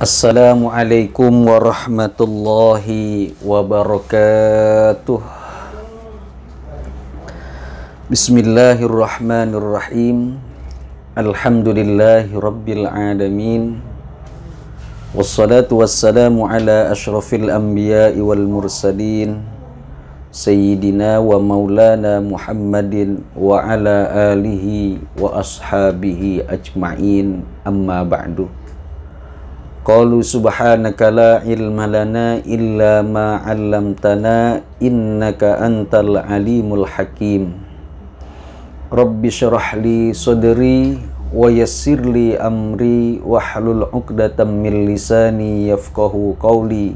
Assalamualaikum warahmatullahi wabarakatuh. Bismillahirrahmanirrahim. Alhamdulillahi rabbil alamin. Wassalatu wassalamu ala ashrafil anbiya'i wal mursalin Sayyidina wa maulana Muhammadin wa ala alihi wa ashabihi ajma'in, amma ba'du. Qalu subhanaka la ilma lana illa ma 'allamtana innaka antal alimul hakim. Rabbi syrah li sadri wa yassir li amri wahlul 'uqdatam min lisani yafqahu qawli.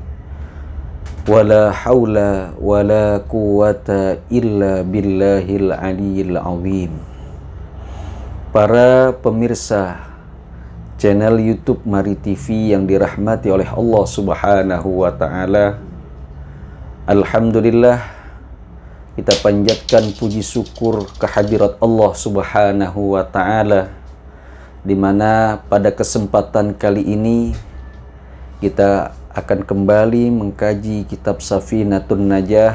Wala haula wala quwata illa billahil aliyil azim. Para pemirsa channel YouTube Mari TV yang dirahmati oleh Allah Subhanahu wa taala, alhamdulillah kita panjatkan puji syukur kehadirat Allah Subhanahu wa taala, di mana pada kesempatan kali ini kita akan kembali mengkaji kitab Safinatun Najah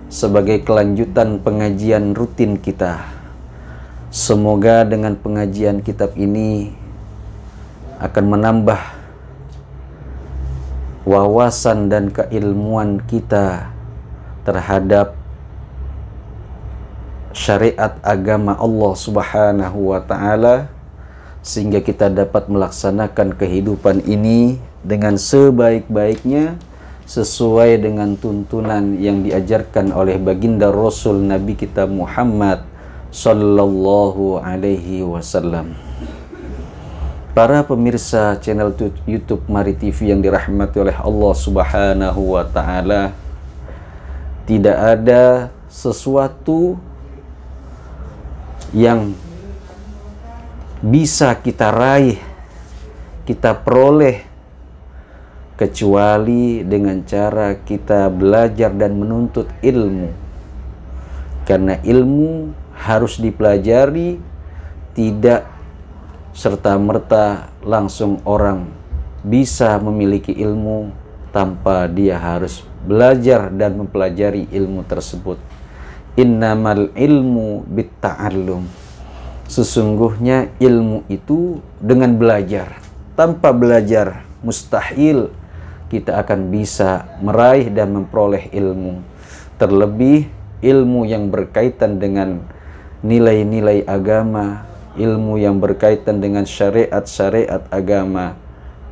sebagai kelanjutan pengajian rutin kita. Semoga dengan pengajian kitab ini akan menambah wawasan dan keilmuan kita terhadap syariat agama Allah Subhanahu wa taala, sehingga kita dapat melaksanakan kehidupan ini dengan sebaik-baiknya sesuai dengan tuntunan yang diajarkan oleh baginda Rasul Nabi kita Muhammad sallallahu alaihi wasallam. Para pemirsa channel YouTube Mari TV yang dirahmati oleh Allah Subhanahu wa taala, tidak ada sesuatu yang bisa kita raih, kita peroleh, kecuali dengan cara kita belajar dan menuntut ilmu. Karena ilmu harus dipelajari, tidak serta-merta langsung orang bisa memiliki ilmu tanpa dia harus belajar dan mempelajari ilmu tersebut. Innamal ilmu bitta'allum. Sesungguhnya ilmu itu dengan belajar. Tanpa belajar mustahil kita akan bisa meraih dan memperoleh ilmu. Terlebih ilmu yang berkaitan dengan nilai-nilai agama, ilmu yang berkaitan dengan syariat-syariat agama,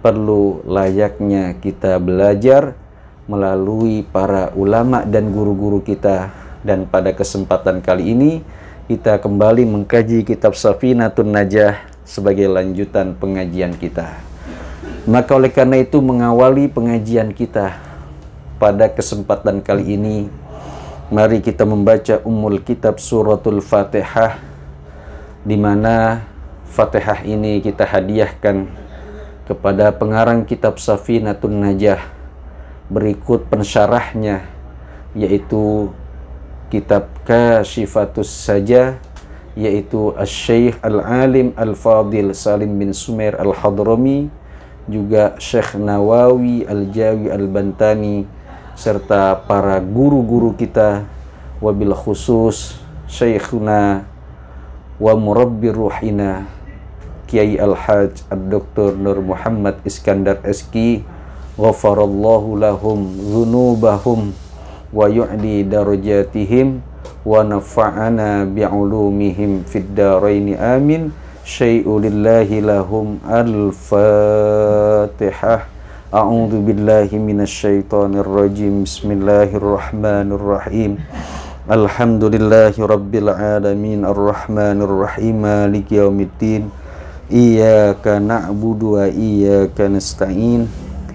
perlu layaknya kita belajar melalui para ulama dan guru-guru kita. Dan pada kesempatan kali ini kita kembali mengkaji kitab Safinatun Najah sebagai lanjutan pengajian kita. Maka oleh karena itu, mengawali pengajian kita pada kesempatan kali ini, mari kita membaca Ummul Kitab Suratul Fatihah, di mana Fatihah ini kita hadiahkan kepada pengarang kitab Safinatun Najah. Berikut pensyarahnya, yaitu kitab Kashifatus Saja, yaitu Asy-Syaikh Al-Alim Al-Fadil Salim bin Sumair Al-Hadrami, juga Syekh Nawawi Al-Jawi Al-Bantani, serta para guru-guru kita, wabil khusus Syekhuna wa murabbir ruhina Kiai Al-Hajj Ad-Doktor Nur Muhammad Iskandar SK, ghafarallahu lahum dzunubahum wa yu'li darajatihim wa nafa'ana bi'ulumihim fid daraini amin. Syai'u lillahi lahum. Al-Fatihah. A'udzu billahi minasyaitonir rajim. Bismillahirrahmanirrahim. Alhamdulillahi rabbil alamin, arrahmanir rahim, maliki yaumiddin. Iyyaka na'budu wa iyyaka nasta'in.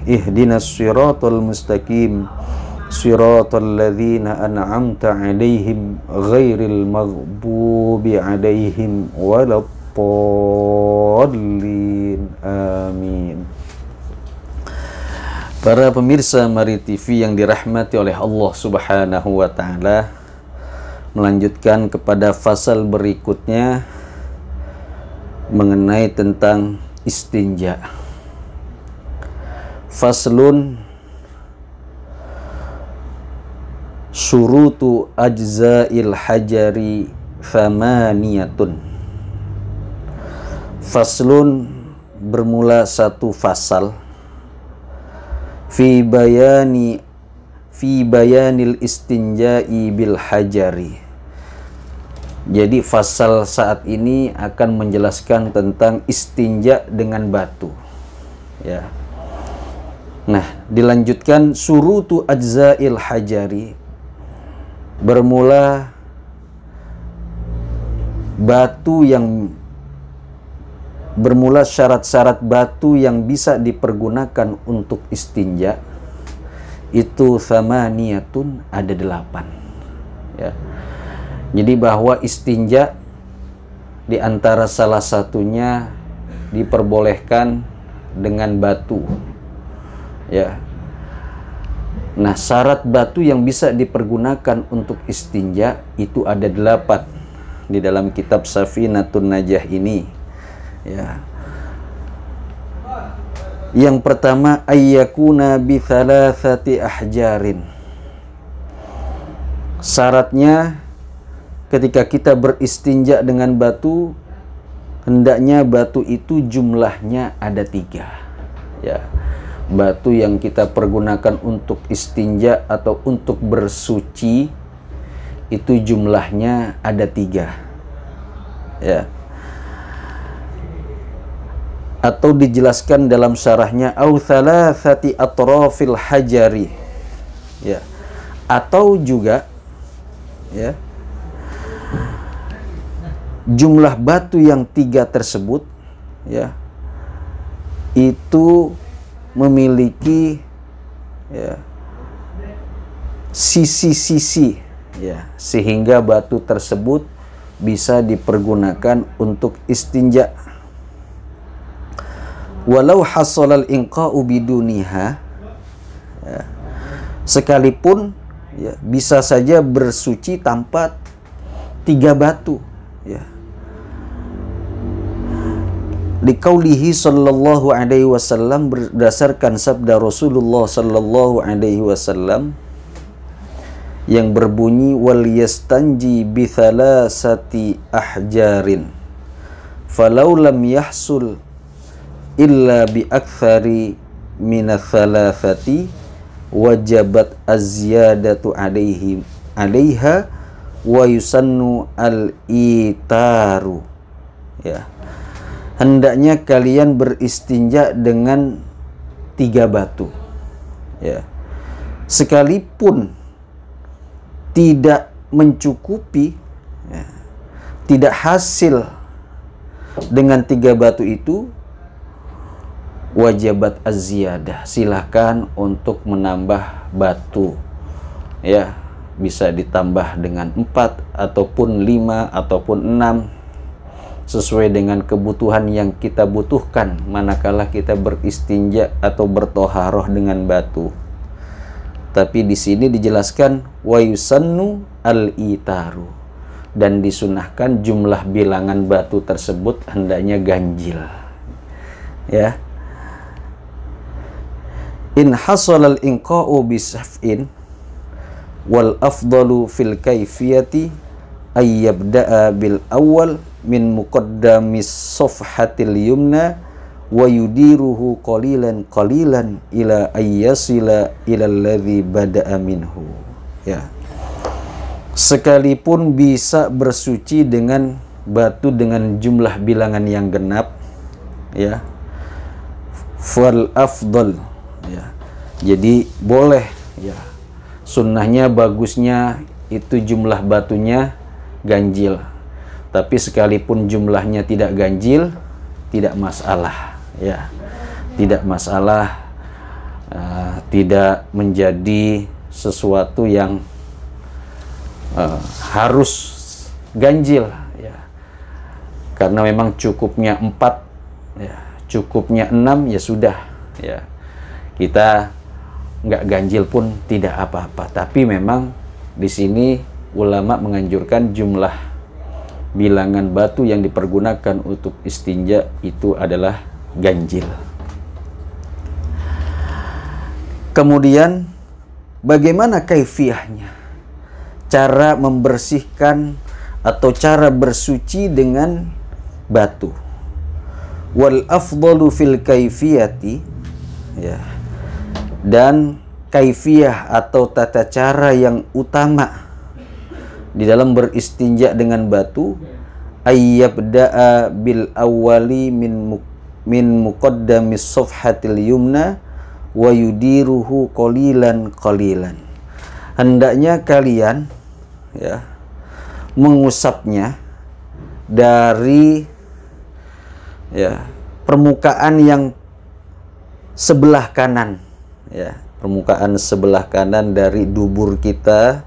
Ihdinas siratal mustaqim, siratal ladzina an'amta 'alaihim ghairil maghdubi 'alaihim waladdallin. Amin. Para pemirsa Mari TV yang dirahmati oleh Allah Subhanahu wa taala, melanjutkan kepada fasal berikutnya mengenai tentang istinja. Faslun syurutu ajza'il hajari thamaniyatun. Faslun bermula satu fasal fi bayanil istinja'i bil hajari. Jadi fasal saat ini akan menjelaskan tentang istinja dengan batu, ya. Nah, dilanjutkan surutu ajza'il hajari, bermula syarat-syarat batu yang bisa dipergunakan untuk istinja itu thamaniyatun, ada 8, ya. Jadi bahwa istinja di antara salah satunya diperbolehkan dengan batu, ya. Nah, syarat batu yang bisa dipergunakan untuk istinja itu ada 8 di dalam kitab Safinatun Najah ini, ya. Yang pertama, ayyakuna bi thalathati ahjarin. Syaratnya ketika kita beristinja dengan batu, hendaknya batu itu jumlahnya ada 3, ya. Batu yang kita pergunakan untuk istinja atau untuk bersuci itu jumlahnya ada 3, ya. Atau dijelaskan dalam syarahnya au thalathati atrafil hajari, ya. Atau juga, ya, jumlah batu yang 3 tersebut, ya, itu memiliki, ya, sisi-sisi, ya, sehingga batu tersebut bisa dipergunakan untuk istinja. Walau hasalal inqa'u biduniha, ya, sekalipun, ya, bisa saja bersuci tanpa 3 batu, ya. Liqaulihi sallallahu alaihi wasallam, berdasarkan sabda Rasulullah sallallahu alaihi wasallam yang berbunyi wal yastanji bi thalathati ahjarin falau lam yahsul illa bi aktsari min thalathati wajabat az-ziyadatu alaiha wa yusannu al-itaru, ya. Hendaknya kalian beristinja dengan 3 batu, ya. Sekalipun tidak mencukupi, ya, tidak hasil dengan 3 batu itu, wajibat az-ziyadah, silahkan untuk menambah batu, ya. Bisa ditambah dengan 4 ataupun 5 ataupun 6 sesuai dengan kebutuhan yang kita butuhkan manakala kita beristinja atau bertoharoh dengan batu. Tapi di sini dijelaskan wa yusannu al-itaru, dan disunahkan jumlah bilangan batu tersebut hendaknya ganjil, ya. In hasalal inqa'u bisaf'in wal afdalu fil kaifiyati ayyabda'a bil awal min muqaddamis safhatil yumna wa yudiruhu qalilan ila ayyasila ila alladhi bada'a minhu, ya. Sekalipun bisa bersuci dengan batu dengan jumlah bilangan yang genap, ya, fal afdal, ya. Jadi boleh, ya, sunnahnya, bagusnya itu jumlah batunya ganjil. Tapi sekalipun jumlahnya tidak ganjil, tidak masalah, ya. Tidak masalah, tidak menjadi sesuatu yang harus ganjil, ya. Karena memang cukupnya 4, ya, cukupnya 6, ya sudah, ya. Kita nggak ganjil pun tidak apa-apa. Tapi memang di sini ulama menganjurkan jumlah bilangan batu yang dipergunakan untuk istinja itu adalah ganjil. Kemudian bagaimana kaifiyahnya? Cara membersihkan atau cara bersuci dengan batu. Wal afdalu fil kaifiyati, ya. Dan kaifiyah atau tata cara yang utama di dalam beristinja dengan batu, ayyabda'a bil awwali min muqaddamis safhatil yumna wa yudiruhu qalilan qalilan. Hendaknya kalian, ya, mengusapnya dari, ya, permukaan yang sebelah kanan, ya, permukaan sebelah kanan dari dubur kita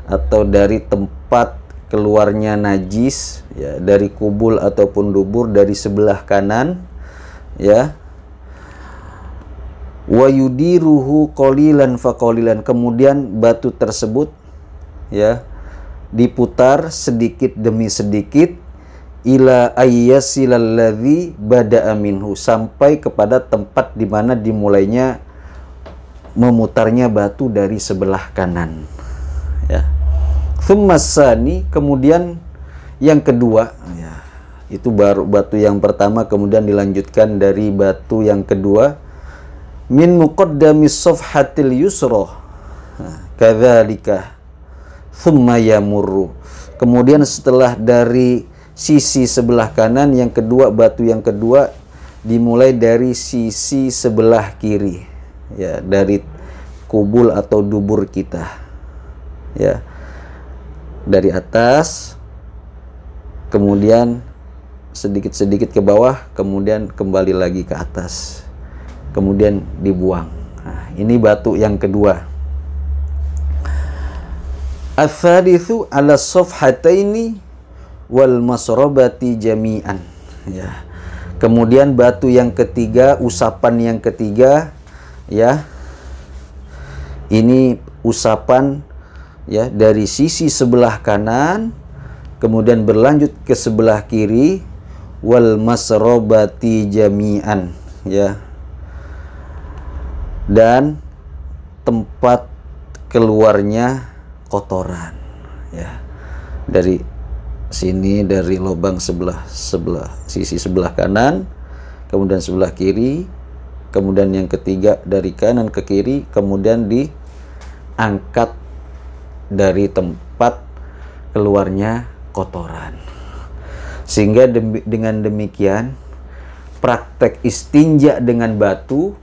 atau dari tempat keluarnya najis, ya, dari kubul ataupun dubur dari sebelah kanan, ya. Wa yudiruhu qalilan faqalilan, kemudian batu tersebut, ya, diputar sedikit demi sedikit ila ayyasilladzi bada'a minhu, sampai kepada tempat di mana dimulainya memutarnya batu dari sebelah kanan, ya. Tsummasani, kemudian yang kedua, ya, itu baru batu yang pertama, kemudian dilanjutkan dari batu yang kedua, min muqaddamis safhatil yusra kadzalika tsumma yamurru, kemudian setelah dari sisi sebelah kanan yang kedua, batu yang kedua dimulai dari sisi sebelah kiri, ya, dari kubul atau dubur kita, ya, dari atas, kemudian sedikit-sedikit ke bawah, kemudian kembali lagi ke atas, kemudian dibuang. Nah, ini batu yang kedua. Ats-tsalitsu 'ala safhataini wal masrabati jami'an, ya. Kemudian batu yang ketiga, usapan yang ketiga, ya. Ini usapan, ya, dari sisi sebelah kanan kemudian berlanjut ke sebelah kiri, wal masrabati jami'an, ya. Dan tempat keluarnya kotoran, ya, dari sini, dari lubang sisi sebelah kanan, kemudian sebelah kiri, kemudian yang ketiga dari kanan ke kiri, kemudian diangkat dari tempat keluarnya kotoran. Sehingga dengan demikian praktek istinja dengan batu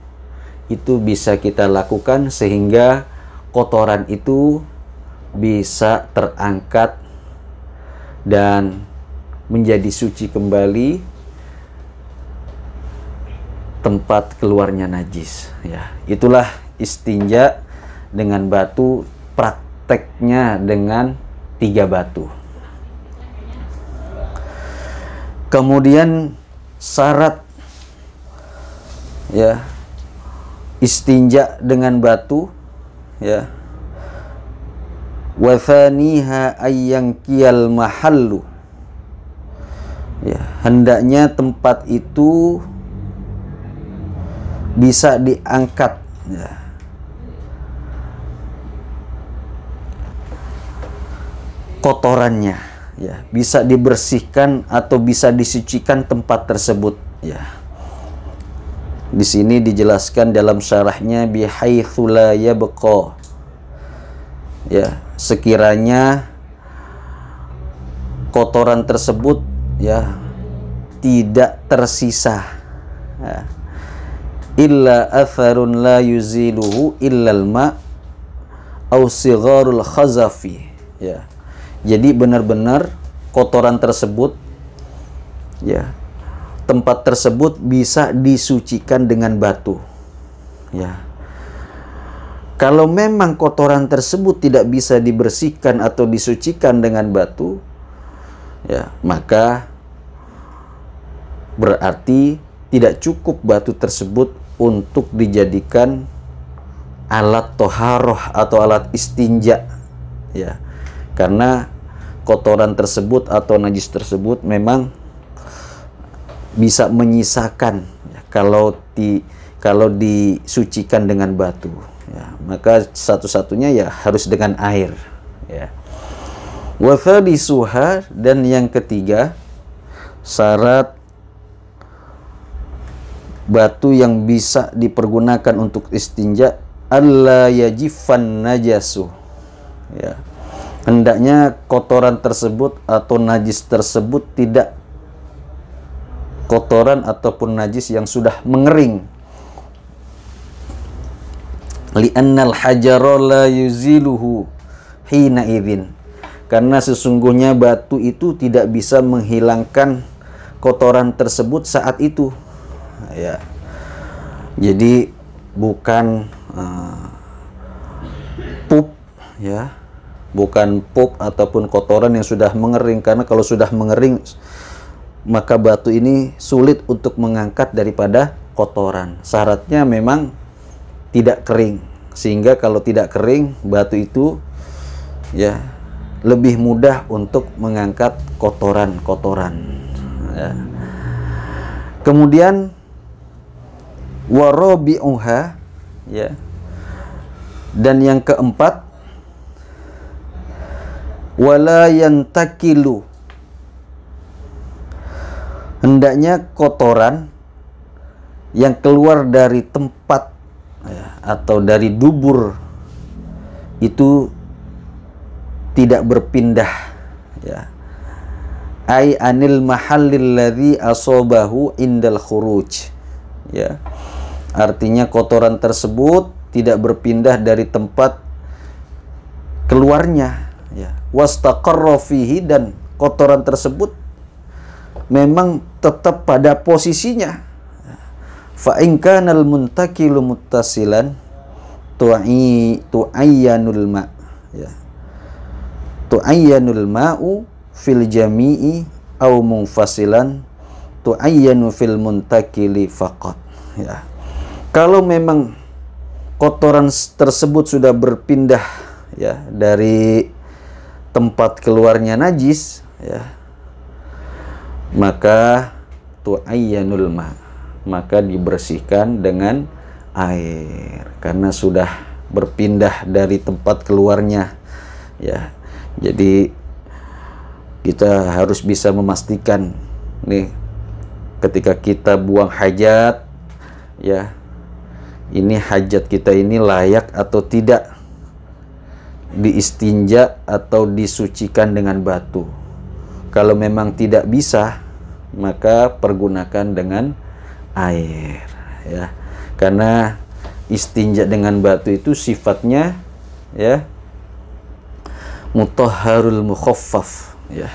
itu bisa kita lakukan sehingga kotoran itu bisa terangkat dan menjadi suci kembali tempat keluarnya najis, ya. Itulah istinja dengan batu, prakteknya dengan 3 batu. Kemudian syarat, ya, istinja dengan batu, ya, wa thaniha ayyankiyal mahallu, ya, hendaknya tempat itu bisa diangkat, ya, kotorannya, ya, bisa dibersihkan atau bisa disucikan tempat tersebut, ya. Di sini dijelaskan dalam syarahnya bihaitsu la yabqa, ya, sekiranya kotoran tersebut, ya, tidak tersisa, ya, illa atharun la yuziluhu illal ma au sigharul khazafi, ya. Jadi benar-benar kotoran tersebut, ya, tempat tersebut bisa disucikan dengan batu, ya. Kalau memang kotoran tersebut tidak bisa dibersihkan atau disucikan dengan batu, ya, maka berarti tidak cukup batu tersebut untuk dijadikan alat toharoh atau alat istinja, ya. Karena kotoran tersebut atau najis tersebut memang bisa menyisakan, ya, kalau disucikan dengan batu, ya, maka satu-satunya ya harus dengan air, ya. Wa thalisuha, dan yang ketiga syarat batu yang bisa dipergunakan untuk istinja, alla yajifan najasu, ya, hendaknya kotoran tersebut atau najis tersebut tidak kotoran ataupun najis yang sudah mengering. Li'annal hajara la yuziluhu hina idzin, karena sesungguhnya batu itu tidak bisa menghilangkan kotoran tersebut saat itu, ya. Jadi bukan pup, ya, bukan pup ataupun kotoran yang sudah mengering, karena kalau sudah mengering maka batu ini sulit untuk mengangkat daripada kotoran. Syaratnya memang tidak kering, sehingga kalau tidak kering batu itu ya lebih mudah untuk mengangkat kotoran-kotoran, ya. Kemudian warabi'uha, ya, dan yang keempat wala yantakilu, hendaknya kotoran yang keluar dari tempat, ya, atau dari dubur itu tidak berpindah, ya, ai anil mahallil ladzi asabahu indal khuruj, ya, artinya kotoran tersebut tidak berpindah dari tempat keluarnya, ya, wastaqarra fihi, dan kotoran tersebut memang tetap pada posisinya. Fa in kana al muntakilu muttasilan tu'ayyanul ma', ya, tu'ayyanul ma'u fil jami'i au munfasilan tu'ayyanu fil muntakili faqat, ya. Kalau memang kotoran tersebut sudah berpindah, ya, dari tempat keluarnya najis, ya, maka tu'ayyanul ma', maka dibersihkan dengan air karena sudah berpindah dari tempat keluarnya, ya. Jadi kita harus bisa memastikan nih ketika kita buang hajat, ya, ini hajat kita ini layak atau tidak diistinja atau disucikan dengan batu. Kalau memang tidak bisa, maka pergunakan dengan air, ya. Karena istinja dengan batu itu sifatnya, ya, mutahharul mukhaffaf, ya,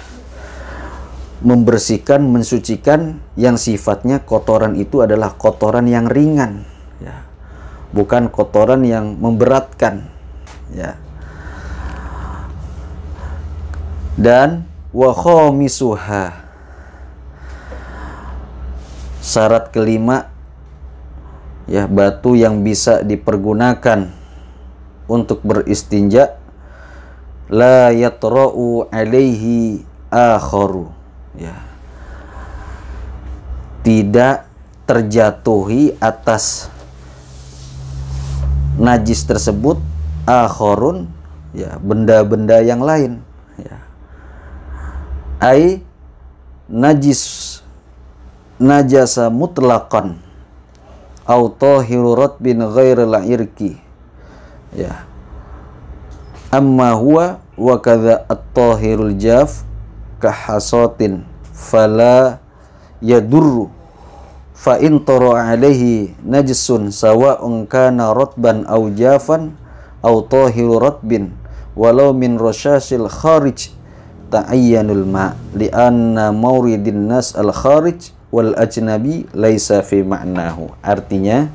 membersihkan, mensucikan yang sifatnya kotoran itu adalah kotoran yang ringan, ya, bukan kotoran yang memberatkan, ya. Dan wa khamisuha, syarat kelima, ya, batu yang bisa dipergunakan untuk beristinja la yatra'u alaihi akharu, ya, tidak terjatuhi atas najis tersebut akharun, ya, benda-benda yang lain, ya, ai najasa mutlaqan au tahiru ratbin ghairil irki, ya, amma huwa wa kadza at-tahirul jaf kahasatin fala yadurru fa in tara alaihi najsun sawa'un kana ratban aw jafan aw tahiru ratbin walau min rashasil kharij ta'ayyanul ma' li'anna mawridin nas al kharij wal ajnabi laisa fi ma'nahu. Artinya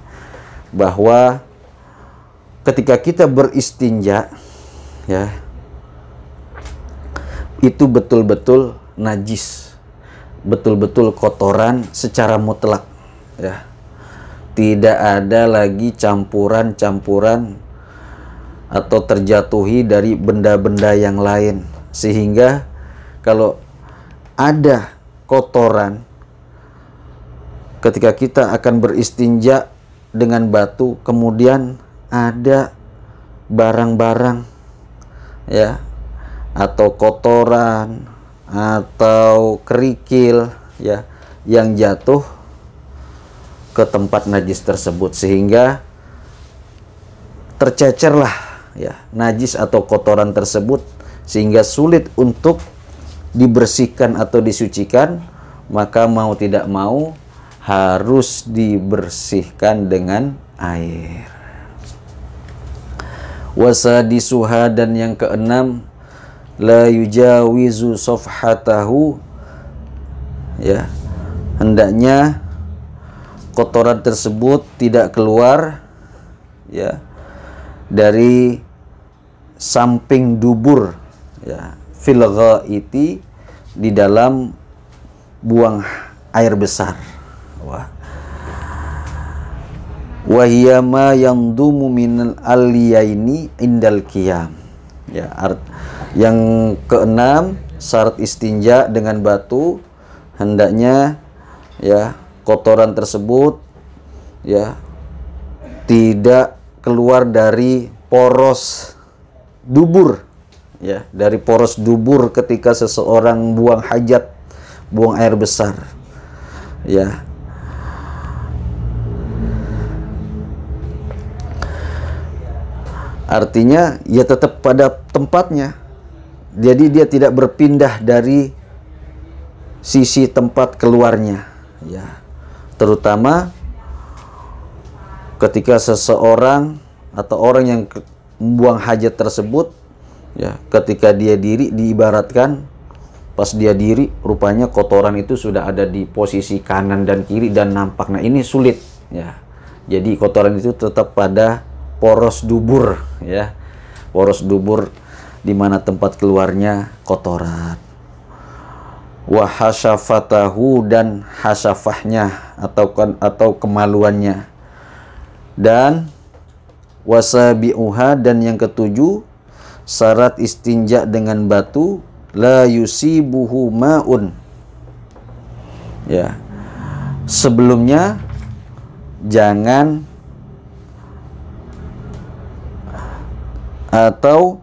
bahwa ketika kita beristinja, ya, itu betul-betul najis, betul-betul kotoran secara mutlak, ya. Tidak ada lagi campuran-campuran atau terjatuhi dari benda-benda yang lain, sehingga kalau ada kotoran ketika kita akan beristinja dengan batu, kemudian ada barang-barang ya, atau kotoran atau kerikil ya yang jatuh ke tempat najis tersebut, sehingga tercecerlah ya najis atau kotoran tersebut, sehingga sulit untuk dibersihkan atau disucikan, maka mau tidak mau harus dibersihkan dengan air. Wasadisuha, dan yang keenam, la yujawizu safhatahu ya, hendaknya kotoran tersebut tidak keluar ya dari samping dubur ya, fil ghaiti, di dalam buang air besar. Wahiyya ma yandumu minal aliyaini indal qiyam ya. Yang keenam, syarat istinja dengan batu, hendaknya ya kotoran tersebut ya tidak keluar dari poros dubur ya, dari poros dubur ketika seseorang buang hajat, buang air besar ya. Artinya ya tetap pada tempatnya, jadi dia tidak berpindah dari sisi tempat keluarnya ya. Terutama ketika seseorang atau orang yang membuang hajat tersebut ya, ketika dia diri, diibaratkan pas dia diri rupanya kotoran itu sudah ada di posisi kanan dan kiri dan nampak. Nah ini sulit ya, jadi kotoran itu tetap pada poros dubur ya, poros dubur di mana tempat keluarnya kotoran. Wa hasyafatahu, dan hasyafahnya atau kemaluannya. Dan wasabi'uha, dan yang ketujuh, syarat istinja dengan batu, la yusibuhu ma'un ya, sebelumnya jangan atau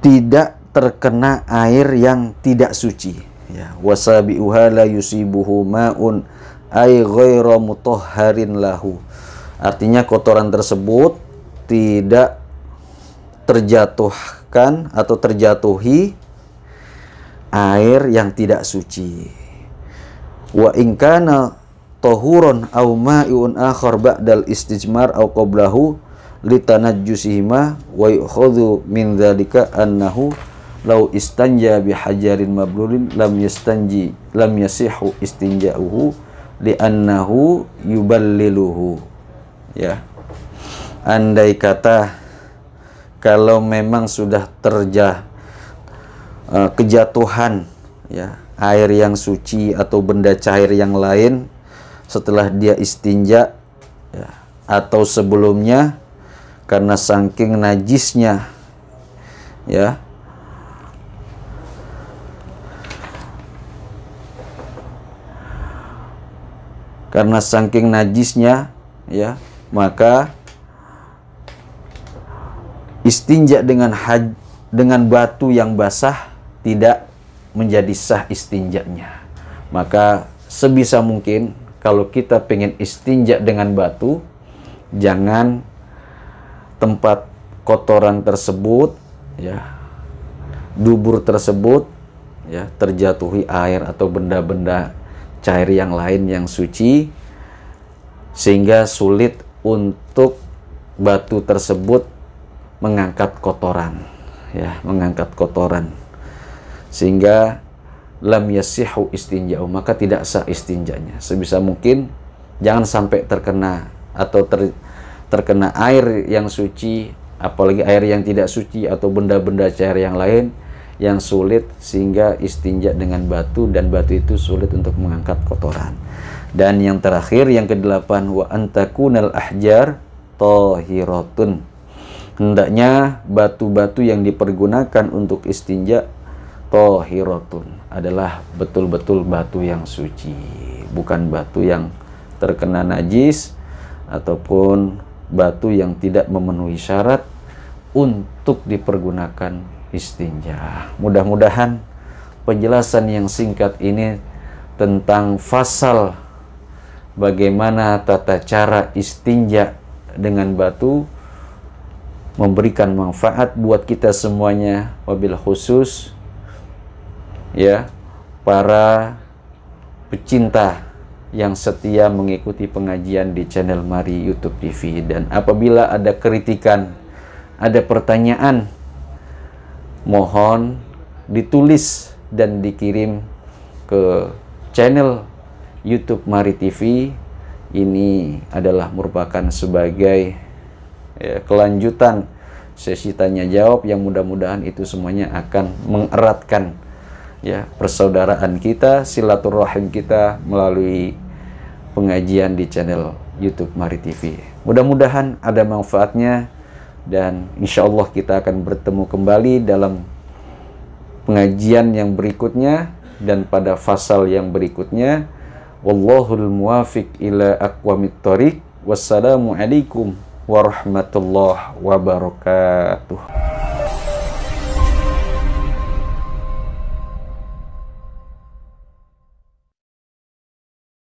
tidak terkena air yang tidak suci ya. Wasabi'uha la yusibuhu ma'un ay ghairu mutahharin lahu, artinya kotoran tersebut tidak terjatuhkan atau terjatuhi air yang tidak suci. Wa in kana tahuron aw ma'un akhar ba'dal istijmar aw qablahu litanajjusihima, wa yu'khadhu min dzalika annahu law istanja bihajarin mablulin lam yasihu istinja'uhu li'annahu yuballiluhu ya. Andai kata kalau memang sudah kejatuhan ya air yang suci atau benda cair yang lain setelah dia istinja ya, atau sebelumnya, karena saking najisnya ya, karena saking najisnya ya, maka istinja dengan batu yang basah tidak menjadi sah istinjanya. Maka sebisa mungkin kalau kita pengen istinja dengan batu, jangan tempat kotoran tersebut ya, dubur tersebut ya, terjatuhi air atau benda-benda cair yang lain yang suci, sehingga sulit untuk batu tersebut mengangkat kotoran ya, mengangkat kotoran, sehingga lam yasihu istinja'u, maka tidak sah istinjanya. Sebisa mungkin jangan sampai terkena atau terkena air yang suci, apalagi air yang tidak suci atau benda-benda cair yang lain yang sulit, sehingga istinja dengan batu, dan batu itu sulit untuk mengangkat kotoran. Dan yang terakhir, yang kedelapan, wa antakunal ahjar tahiratun, hendaknya batu-batu yang dipergunakan untuk istinja tahiratun, adalah betul-betul batu yang suci, bukan batu yang terkena najis ataupun batu yang tidak memenuhi syarat untuk dipergunakan istinja. Mudah-mudahan penjelasan yang singkat ini tentang fasal bagaimana tata cara istinja dengan batu memberikan manfaat buat kita semuanya, wabil khusus ya para pecinta yang setia mengikuti pengajian di channel Mari YouTube TV. Dan apabila ada kritikan, ada pertanyaan, mohon ditulis dan dikirim ke channel YouTube Mari TV. Ini adalah merupakan sebagai kelanjutan sesi tanya jawab yang mudah-mudahan itu semuanya akan mengeratkan ya persaudaraan kita, silaturahim kita melalui pengajian di channel YouTube Mari TV. Mudah-mudahan ada manfaatnya, dan insya Allah kita akan bertemu kembali dalam pengajian yang berikutnya dan pada fasal yang berikutnya. Wallahul muwafiq ila aqwamit thoriq. Wassalamualaikum warahmatullahi wabarakatuh.